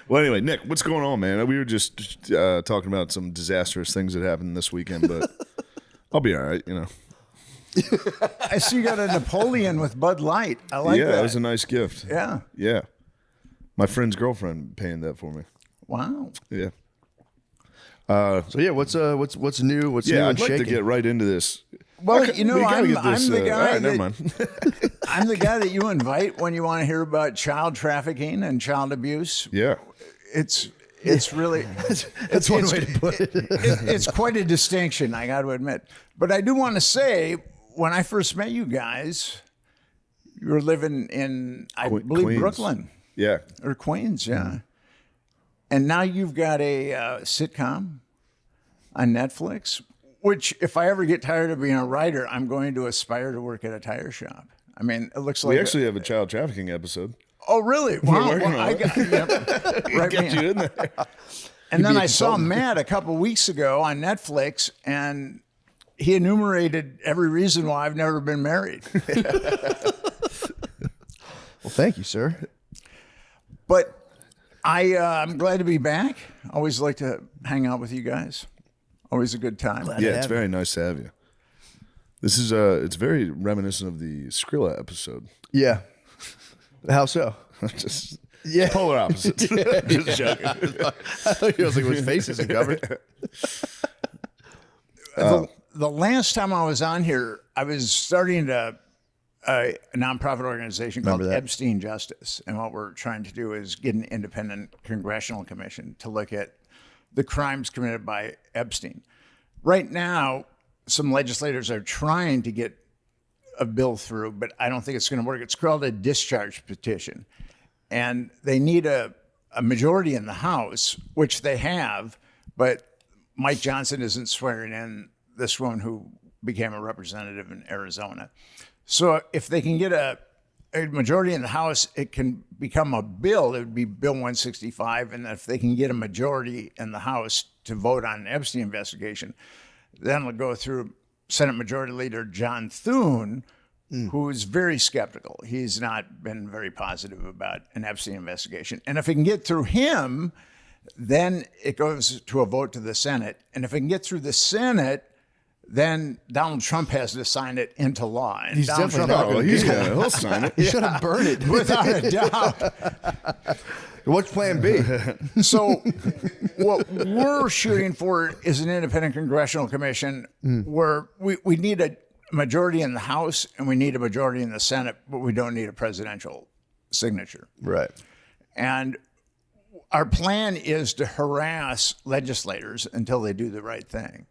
Well, anyway, Nick, what's going on, man? We were just talking about some disastrous things that happened this weekend, but I'll be all right, I see you got a Napoleon with Bud Light. I like that. Yeah, it was a nice gift. Yeah. Yeah. My friend's girlfriend paying that for me. Wow. Yeah. So yeah, what's new? What's new Yeah, and I'd like shaking? to get right into this. Well, Okay, you know, we gotta I'm get this, the guy all right, never that mind. I'm the guy that you invite when you want to hear about child trafficking and child abuse. Yeah. It's really That's one way to put it. it's quite a distinction, I got to admit. But I do want to say, when I first met you guys, you were living in, I believe, Queens. Brooklyn Yeah. or Queens, yeah. And now you've got a sitcom on Netflix, which, if I ever get tired of being a writer, I'm going to aspire to work at a tire shop. I mean, it looks like We actually have a child trafficking episode. Oh, really? Wow. working on I it. got, right, Get you in there. And then be a I saw consultant. Matt a couple weeks ago on Netflix, and he enumerated every reason why I've never been married. Well, thank you, sir. But I'm glad to be back. Always like to hang out with you guys. Always a good time. Yeah, it's very nice to have you. This is it's very reminiscent of the Skrilla episode. Yeah. How so? Just Yeah. polar opposites. Just joking. I thought he was like, his face isn't covered. The last time I was on here, I was starting a nonprofit organization called Remember that. Epstein Justice. And what we're trying to do is get an independent congressional commission to look at the crimes committed by Epstein. Right now, some legislators are trying to get a bill through, but I don't think it's going to work. It's called a discharge petition. And they need a majority in the House, which they have, but Mike Johnson isn't swearing in this woman who became a representative in Arizona. So if they can get a majority in the House, it can become a bill. It would be Bill 165. And if they can get a majority in the House to vote on an Epstein investigation, then it'll go through Senate Majority Leader John Thune, who is very skeptical. He's not been very positive about an Epstein investigation. And if it can get through him, then it goes to a vote to the Senate. And if it can get through the Senate, then Donald Trump has to sign it into law. And He's Donald definitely Trump, not gonna He's do gonna he'll sign it. You should have burned it. without a doubt. What's plan B? So what we're shooting for is an independent congressional commission where we need a majority in the House and we need a majority in the Senate, but we don't need a presidential signature. Right. And our plan is to harass legislators until they do the right thing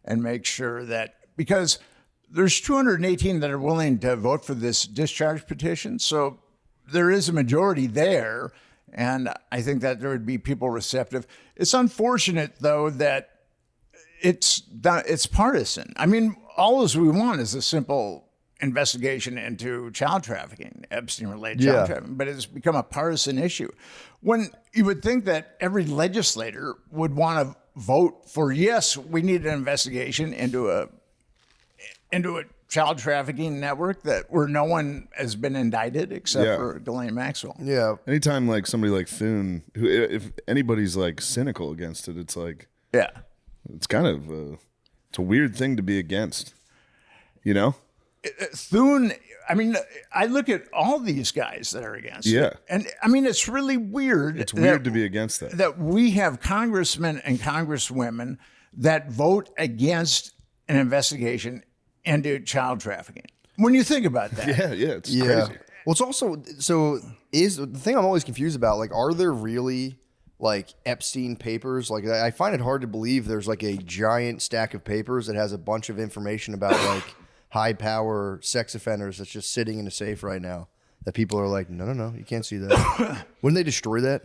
and make sure that, because there's 218 that are willing to vote for this discharge petition. So there is a majority there. And I think that there would be people receptive. It's unfortunate, though, that it's partisan. I mean, all we want is a simple investigation into child trafficking, Epstein-related child trafficking, but it's become a partisan issue. When you would think that every legislator would want to vote for, yes, we need an investigation into a child trafficking network where no one has been indicted except for Ghislaine Maxwell. Yeah. Anytime like somebody like Thune, who if anybody's like cynical against it, it's like it's kind of it's a weird thing to be against, you know? Thune, I mean, I look at all these guys that are against it. And I mean, it's really weird. It's weird to be against that. That we have congressmen and congresswomen that vote against an investigation into child trafficking. When you think about that. It's crazy. Well, it's also, so is the thing I'm always confused about, like, are there really like Epstein papers? Like, I find it hard to believe there's like a giant stack of papers that has a bunch of information about like high power sex offenders that's just sitting in a safe right now that people are like, no, you can't see that. Wouldn't they destroy that?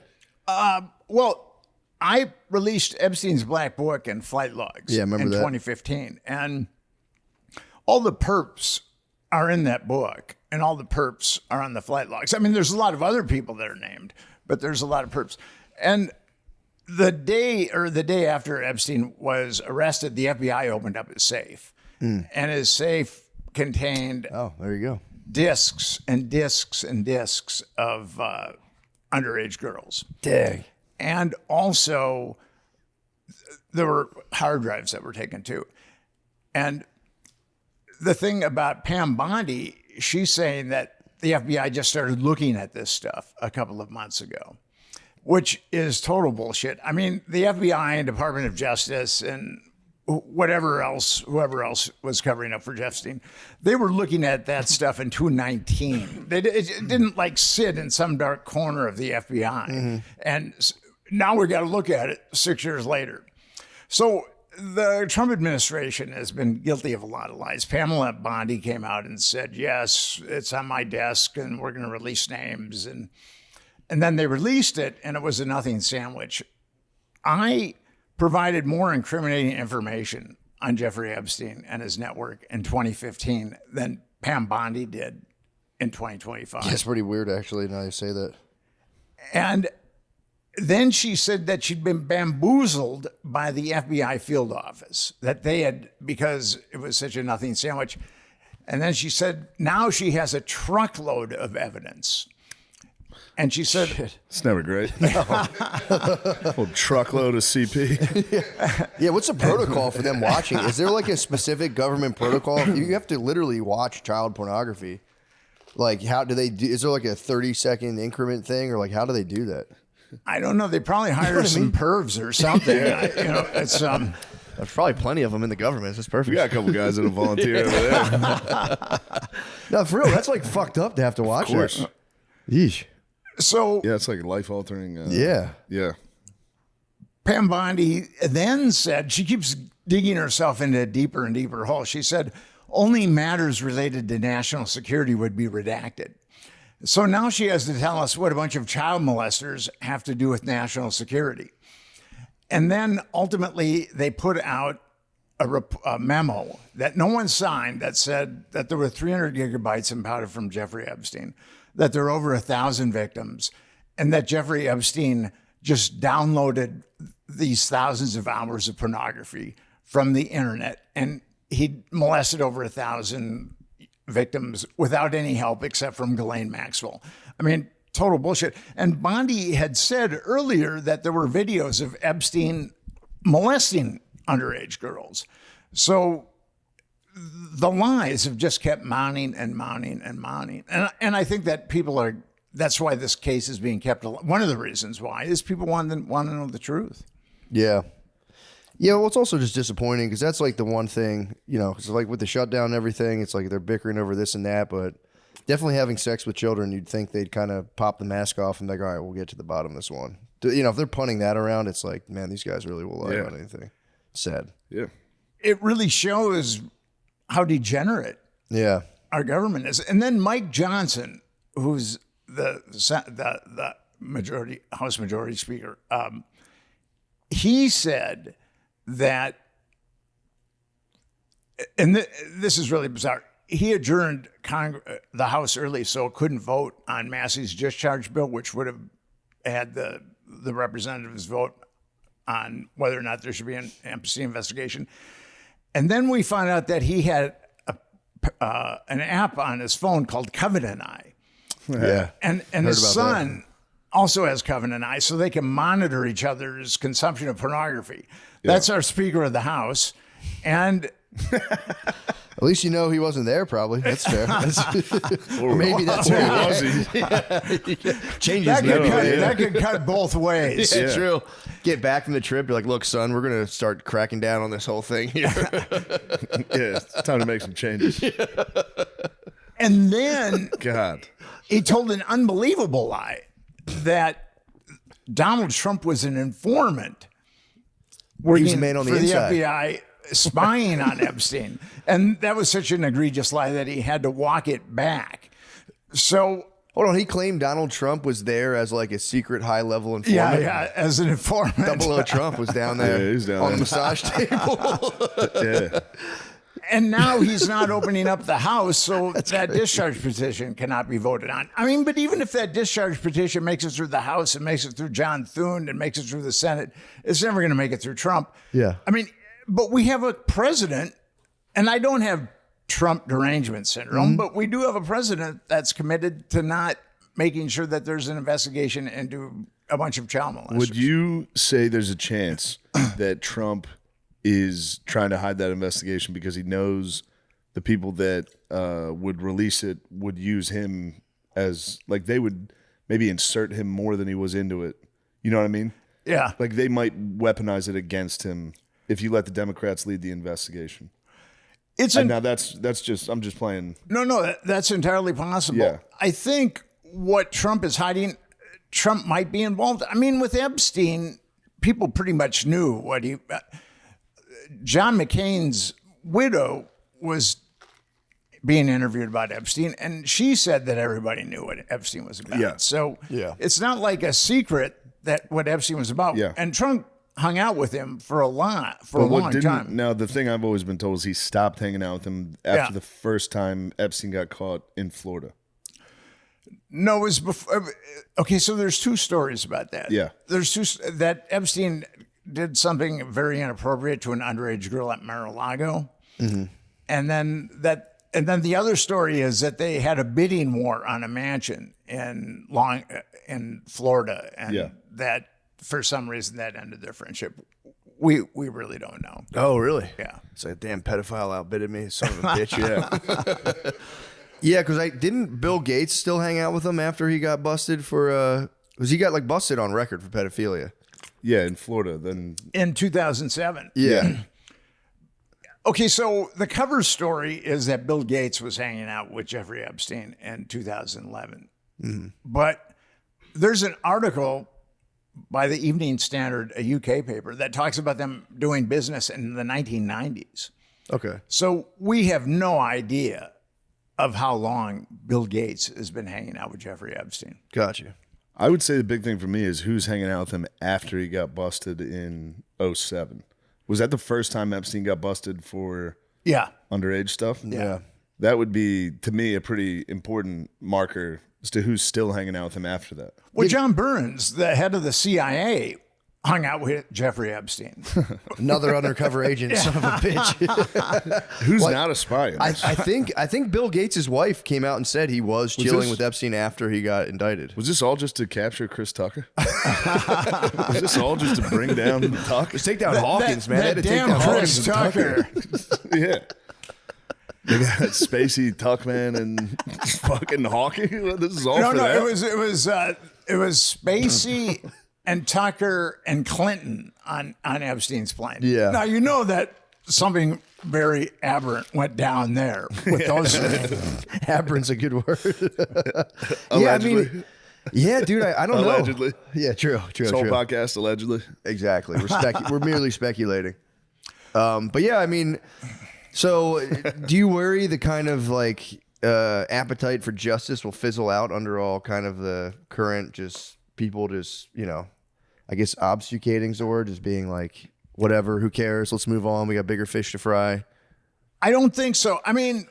Well, I released Epstein's Black Book and Flight Logs Yeah, remember in that. 2015. And all the perps are in that book, and all the perps are on the flight logs. I mean, there's a lot of other people that are named, but there's a lot of perps. And the day after Epstein was arrested, the FBI opened up his safe. And his safe contained Oh, there you go. discs and discs and discs of underage girls. Dang. And also, there were hard drives that were taken too. And the thing about Pam Bondi, she's saying that the FBI just started looking at this stuff a couple of months ago, which is total bullshit. I mean, the FBI and Department of Justice and whoever else was covering up for Epstein, they were looking at that stuff in 2019. It didn't like sit in some dark corner of the FBI. And now we got to look at it 6 years later. So the Trump administration has been guilty of a lot of lies. Pamela Bondi came out and said, yes, it's on my desk and we're going to release names. And then they released it and it was a nothing sandwich. I provided more incriminating information on Jeffrey Epstein and his network in 2015 than Pam Bondi did in 2025. That's pretty weird, actually, now you say that. And then she said that she'd been bamboozled by the FBI field office, that they had, because it was such a nothing sandwich. And then she said, now she has a truckload of evidence. And she said, shit. It's never great. Whole truckload of CP. Yeah, what's the protocol for them watching? Is there like a specific government protocol? You have to literally watch child pornography. Like, how do they do? Is there like a 30-second increment thing, or like how do they do that? I don't know. They probably hire some pervs or something. It's There's probably plenty of them in the government. That's perfect. We got a couple guys that'll volunteer over there. No, for real, that's like fucked up to have to watch. Of course. That. Yeesh. So yeah, it's like life altering. Yeah. Pam Bondi then said, she keeps digging herself into a deeper and deeper hole. She said only matters related to national security would be redacted. So now she has to tell us what a bunch of child molesters have to do with national security. And then ultimately they put out a memo that no one signed that said that there were 300 gigabytes impounded from Jeffrey Epstein, that there are over 1,000 victims, and that Jeffrey Epstein just downloaded these thousands of hours of pornography from the internet, and he molested over 1,000 victims without any help except from Ghislaine Maxwell. I mean, total bullshit. And Bondi had said earlier that there were videos of Epstein molesting underage girls. So the lies have just kept mounting and mounting and mounting. And I think that that's why this case is being kept alive. One of the reasons why is people want to know the truth. Yeah. Yeah, well, it's also just disappointing because that's like the one thing, because like with the shutdown and everything, it's like they're bickering over this and that, but definitely having sex with children, you'd think they'd kind of pop the mask off and be like, all right, we'll get to the bottom of this one. If they're punting that around, it's like, man, these guys really will lie about anything. Sad. Yeah. It really shows how degenerate our government is. And then Mike Johnson, who's the House Majority Speaker, he said that, and this is really bizarre, he adjourned the House early so it couldn't vote on Massey's discharge bill, which would have had the representatives vote on whether or not there should be an Epstein investigation. And then we found out that he had an app on his phone called Covenant Eye. Yeah. And his son also has Covenant Eye, so they can monitor each other's consumption of pornography. Yeah. That's our Speaker of the House. And at least he wasn't there, probably. That's fair. Or maybe that's where was he? Changes that could cut both ways. Yeah, true. Get back from the trip, you're like, look, son, we're going to start cracking down on this whole thing here. Yeah, it's time to make some changes. And then God, he told an unbelievable lie that Donald Trump was an informant working for the FBI, spying on Epstein. And that was such an egregious lie that he had to walk it back. So hold on, he claimed Donald Trump was there as like a secret high-level informant. Yeah, as an informant. 00 Trump was down there he was down on there. the massage table. Yeah. And now he's not opening up the House, so that discharge petition cannot be voted on. I mean, but even if that discharge petition makes it through the House and makes it through John Thune and makes it through the Senate, it's never going to make it through Trump. Yeah. I mean, but we have a president, and I don't have Trump derangement syndrome, but we do have a president that's committed to not making sure that there's an investigation into a bunch of child molesters. Would you say there's a chance that Trump is trying to hide that investigation because he knows the people that would release it would use him as, like, they would maybe insert him more than he was into it? You know what I mean? Yeah. Like, they might weaponize it against him if you let the Democrats lead the investigation. Now that's just, I'm just playing. No, that's entirely possible. Yeah. I think what Trump is hiding, Trump might be involved. I mean, with Epstein, people pretty much knew what he. John McCain's widow was being interviewed about Epstein, and she said that everybody knew what Epstein was about. Yeah. So Yeah. it's not like a secret that what Epstein was about. Yeah. And Trump hung out with him for a long time. Now, the thing I've always been told is he stopped hanging out with him after the first time Epstein got caught in Florida. No, it was before. Okay, so there's two stories about that. Yeah. There's that Epstein did something very inappropriate to an underage girl at Mar-a-Lago. Mm-hmm. And then the other story is that they had a bidding war on a mansion in Florida, and that for some reason that ended their friendship. We really don't know. Oh, really? Yeah. It's like, damn pedophile outbidded me, son of a bitch. Yeah. Yeah, because didn't Bill Gates still hang out with him after he got busted for, because he got like busted on record for pedophilia. Yeah, in Florida. Then In 2007. Yeah. Okay, so the cover story is that Bill Gates was hanging out with Jeffrey Epstein in 2011. Mm-hmm. But there's an article by the Evening Standard, a UK paper, that talks about them doing business in the 1990s. Okay. So we have no idea of how long Bill Gates has been hanging out with Jeffrey Epstein. Gotcha. I would say the big thing for me is who's hanging out with him after he got busted in 2007. Was that the first time Epstein got busted for underage stuff? Yeah. That would be, to me, a pretty important marker as to who's still hanging out with him after that. Well, John Burns, the head of the CIA, hung out with Jeffrey Epstein. Another undercover agent, son of a bitch. Who's not a spy? I think Bill Gates' wife came out and said he was chilling with Epstein after he got indicted. Was this all just to capture Chris Tucker? Was this all just to bring down Tucker? Let's take down Hawkins, man. That damn Chris Tucker. Yeah. They got Spacey, Tuckman, and fucking Hawking. This is all for that? It was Spacey and Tucker and Clinton on Epstein's plane. Yeah. Now you know that something very aberrant went down there with those. Aberrant's a good word. Allegedly. Yeah, dude, I don't know. Allegedly. Yeah, true. This whole podcast, allegedly. Exactly. We're merely speculating. But yeah, I mean, so do you worry the kind of like appetite for justice will fizzle out under all kind of the current just people just, I guess obfuscating's the word, just being like, whatever, who cares? Let's move on. We got bigger fish to fry. I don't think so. I mean,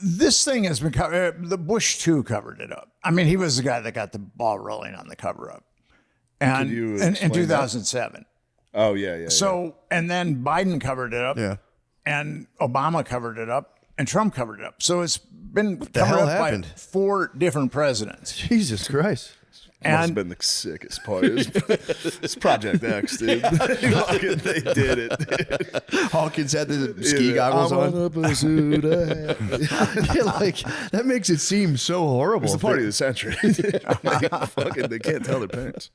this thing has been covered. The Bush too covered it up. I mean, he was the guy that got the ball rolling on the cover up. And in 2007. Oh, yeah. So, and then Biden covered it up. Yeah. And Obama covered it up. And Trump covered it up. So it's been covered hell up happened? by 4 different presidents. Jesus Christ. Must have been the sickest part. It's Project X, dude. They did it. Dude. Hawkins had the ski goggles on. Yeah, like that makes it seem so horrible. It's the party of the century. They can't tell their parents.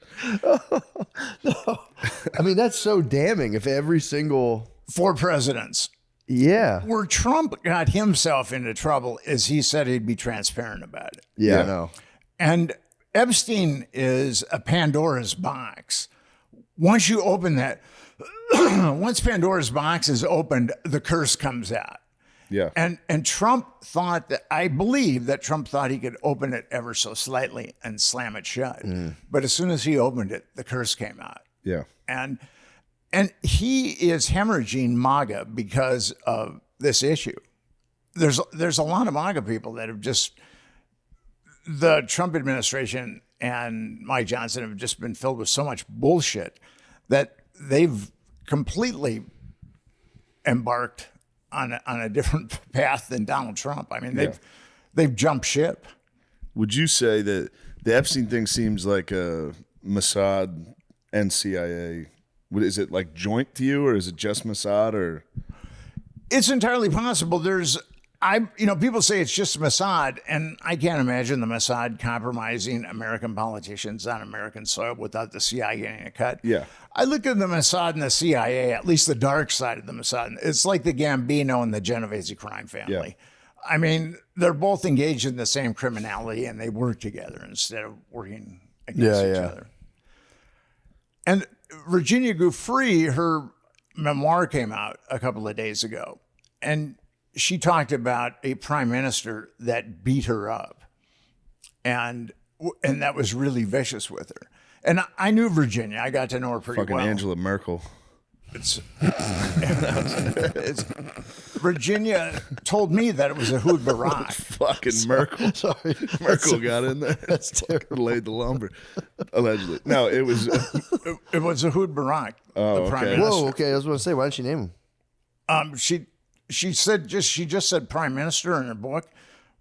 No. I mean, that's so damning. If every single 4 presidents. Yeah. Where Trump got himself into trouble is he said he'd be transparent about it. Yeah, I know. And Epstein is a Pandora's box. Once you open that, once Pandora's box is opened, the curse comes out. Yeah. And Trump thought that, I believe that Trump thought he could open it ever so slightly and slam it shut. But as soon as he opened it, the curse came out. Yeah. And he is hemorrhaging MAGA because of this issue. There's a lot of MAGA people that have just, the Trump administration and Mike Johnson have just been filled with so much bullshit that they've completely embarked on a different path than Donald Trump. I mean, they've jumped ship. Would you say that the Epstein thing seems like Mossad and CIA. Is it like joint to you, or is it just Mossad? Or It's entirely possible. People say it's just Mossad, and I can't imagine the Mossad compromising American politicians on American soil without the CIA getting a cut. Yeah. I look at the Mossad and the CIA, at least the dark side of the Mossad. It's like the Gambino and the Genovese crime family. Yeah. I mean, they're both engaged in the same criminality, and they work together instead of working against each other. And Virginia Giuffre, her memoir came out a couple of days ago, and she talked about a prime minister that beat her up, and that was really vicious with her. And I knew Virginia. I got to know her pretty fucking well. Angela Merkel. Virginia told me that it was a Hood Barak. Fucking Merkel. Sorry. Merkel got in there. That's terrible. Laid the lumber. Allegedly. No, it was. It was a Hood Barak, Oh, the prime okay. minister. Whoa, okay. I was going to say, why didn't she name him? She just said prime minister in her book,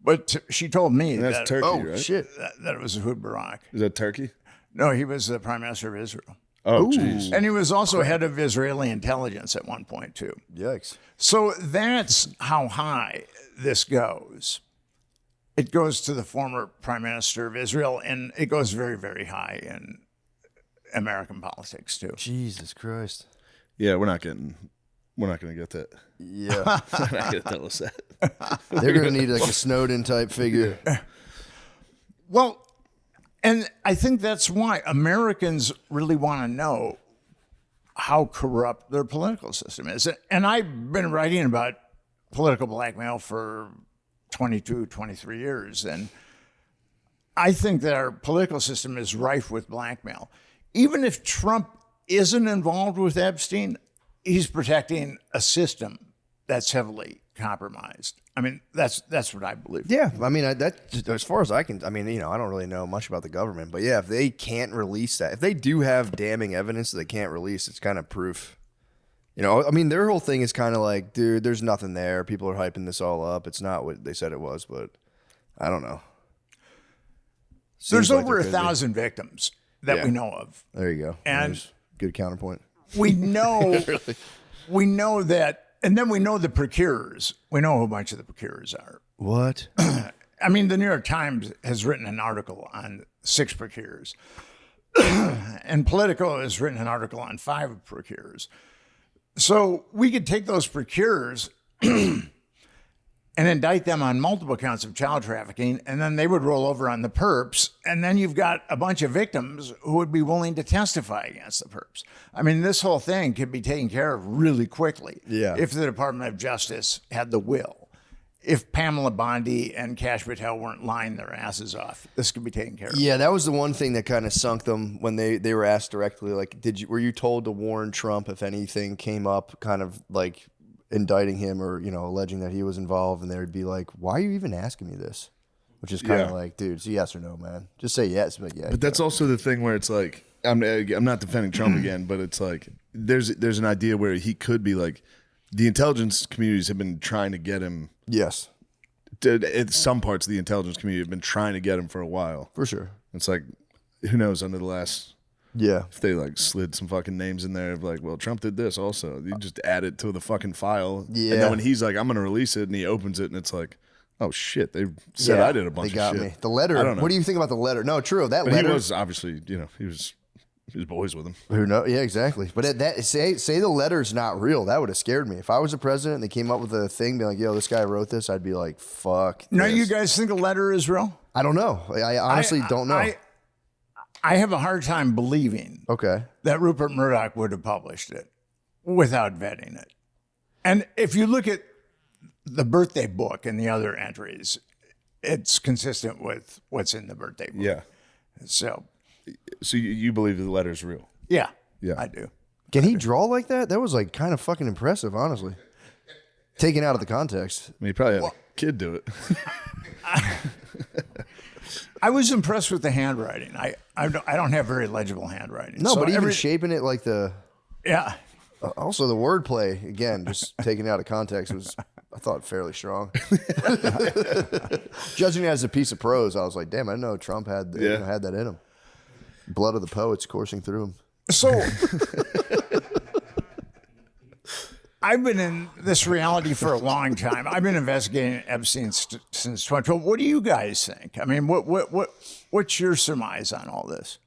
but she told me That's that, Turkey, Oh, right? shit. that it was a Hood Barak. Is that Turkey? No, he was the prime minister of Israel. Oh, jeez. And he was also head of Israeli intelligence at one point, too. Yikes. So that's how high this goes. It goes to the former prime minister of Israel, and it goes very, very high in American politics, too. Jesus Christ. Yeah, we're not going to get that. Yeah. They're not going to tell us that. They're going to need like a Snowden type figure. Well, and I think that's why Americans really want to know how corrupt their political system is. And I've been writing about political blackmail for 22, 23 years. And I think that our political system is rife with blackmail. Even if Trump isn't involved with Epstein, he's protecting a system that's heavily compromised. I mean, that's what I believe. Yeah, I mean, that as far as I can, I mean, I don't really know much about the government, but yeah, if they can't release that, if they do have damning evidence that they can't release, it's kind of proof. I mean, their whole thing is kind of like, dude, there's nothing there. People are hyping this all up. It's not what they said it was, but I don't know. There's Seems like over there could be. 1,000 victims that we know of. There you go. And There's good counterpoint. we know we know that, and then we know the procurers. We know who a bunch of the procurers are. What? I mean, the New York Times has written an article on 6 procurers, and Politico has written an article on 5 procurers. So we could take those procurers and indict them on multiple counts of child trafficking, and then they would roll over on the perps, and then you've got a bunch of victims who would be willing to testify against the perps. I mean, this whole thing could be taken care of really quickly if the Department of Justice had the will. If Pamela Bondi and Kash Patel weren't lying their asses off, this could be taken care of. Yeah, that was the one thing that kind of sunk them when they were asked directly, like, were you told to warn Trump if anything came up, kind of like indicting him or, alleging that he was involved, and they would be like, why are you even asking me this? Which is kind of like, dude, it's a yes or no, man. Just say yes, but yeah. But that's also the thing where it's like, I'm not defending Trump again, but it's like, there's an idea where he could be like, the intelligence communities have been trying to get him. Yes. Some parts of the intelligence community have been trying to get him for a while. For sure. It's like, who knows under the last... Yeah. If they like slid some fucking names in there of like, well, Trump did this also. You just add it to the fucking file. Yeah. And then when he's like, I'm going to release it, and he opens it, and it's like, oh shit, they said I did a bunch they got of shit. me. The letter. I don't know. What do you think about the letter? No, true. That But letter. he was obviously, he was boys with him. Who knows? Yeah, exactly. But say the letter's not real. That would have scared me. If I was a president and they came up with a thing, being like, yo, this guy wrote this, I'd be like, fuck. Now, this. you guys think a letter is real? I don't know. I honestly don't know. I have a hard time believing that Rupert Murdoch would have published it without vetting it. And if you look at the birthday book and the other entries, it's consistent with what's in the birthday book. Yeah. So you believe the letter's real? Yeah. Yeah. I do. Can he draw like that? That was like kind of fucking impressive, honestly. Taken out of the context. I mean, he probably had a kid do it. I was impressed with the handwriting. I don't have very legible handwriting. No, So but even shaping it like yeah. Also the wordplay, again, just taken out of context was, I thought, fairly strong. Judging it as a piece of prose, I was like, damn, I didn't know Trump had that in him. Blood of the poets coursing through him. So I've been in this reality for a long time. I've been investigating Epstein since 2012. What do you guys think? I mean, what's your surmise on all this?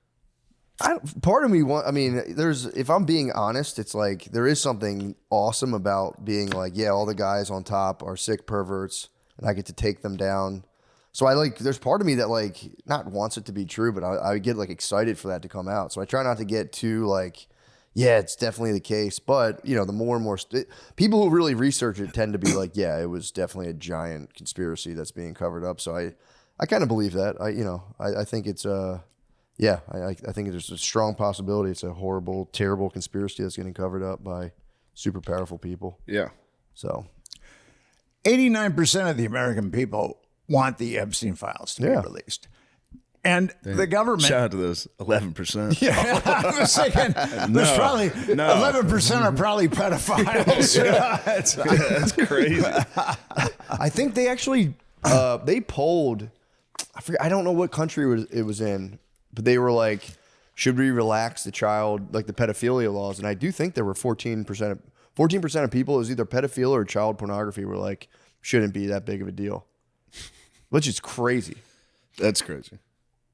Part of me if I'm being honest, it's like there is something awesome about being like, yeah, all the guys on top are sick perverts and I get to take them down. So there's part of me that like not wants it to be true, but I get like excited for that to come out. So I try not to get too like, yeah, it's definitely the case. But the more and more people who really research it tend to be like, yeah, it was definitely a giant conspiracy that's being covered up. So I kind of believe that. I think it's yeah, I think there's a strong possibility it's a horrible, terrible conspiracy that's getting covered up by super powerful people. Yeah. So 89% of the American people want the Epstein files to be released. And the government... Shout out to those 11%. Yeah, I was thinking, there's probably 11% are probably pedophiles. That's crazy. I think they actually, they polled, I don't know what country it was in, but they were like, should we relax the child, like the pedophilia laws? And I do think there were 14% of people, it was either pedophilia or child pornography, were like, shouldn't be that big of a deal. Which is crazy. That's crazy.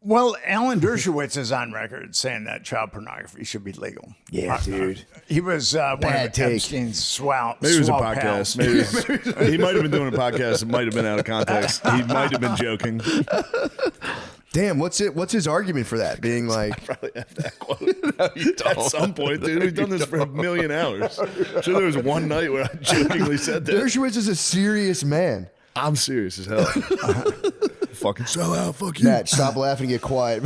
Well, Alan Dershowitz is on record saying that child pornography should be legal. Yeah, dude. He was one of Epstein's swell. Maybe it was a podcast. Maybe he might have been doing a podcast. It might have been out of context. He might have been joking. Damn, what's his argument for that? Being like, I probably have that quote at some point, dude. We've done this for a million hours. Sure, there was one night where I jokingly said that. Dershowitz is a serious man. I'm serious as hell. Fucking sell out. Fuck you. Matt, stop laughing and get quiet.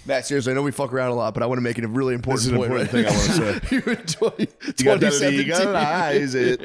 Matt, seriously, I know we fuck around a lot, but I want to make it a really important point. This is an important thing I want to say. You got that ego? Is it?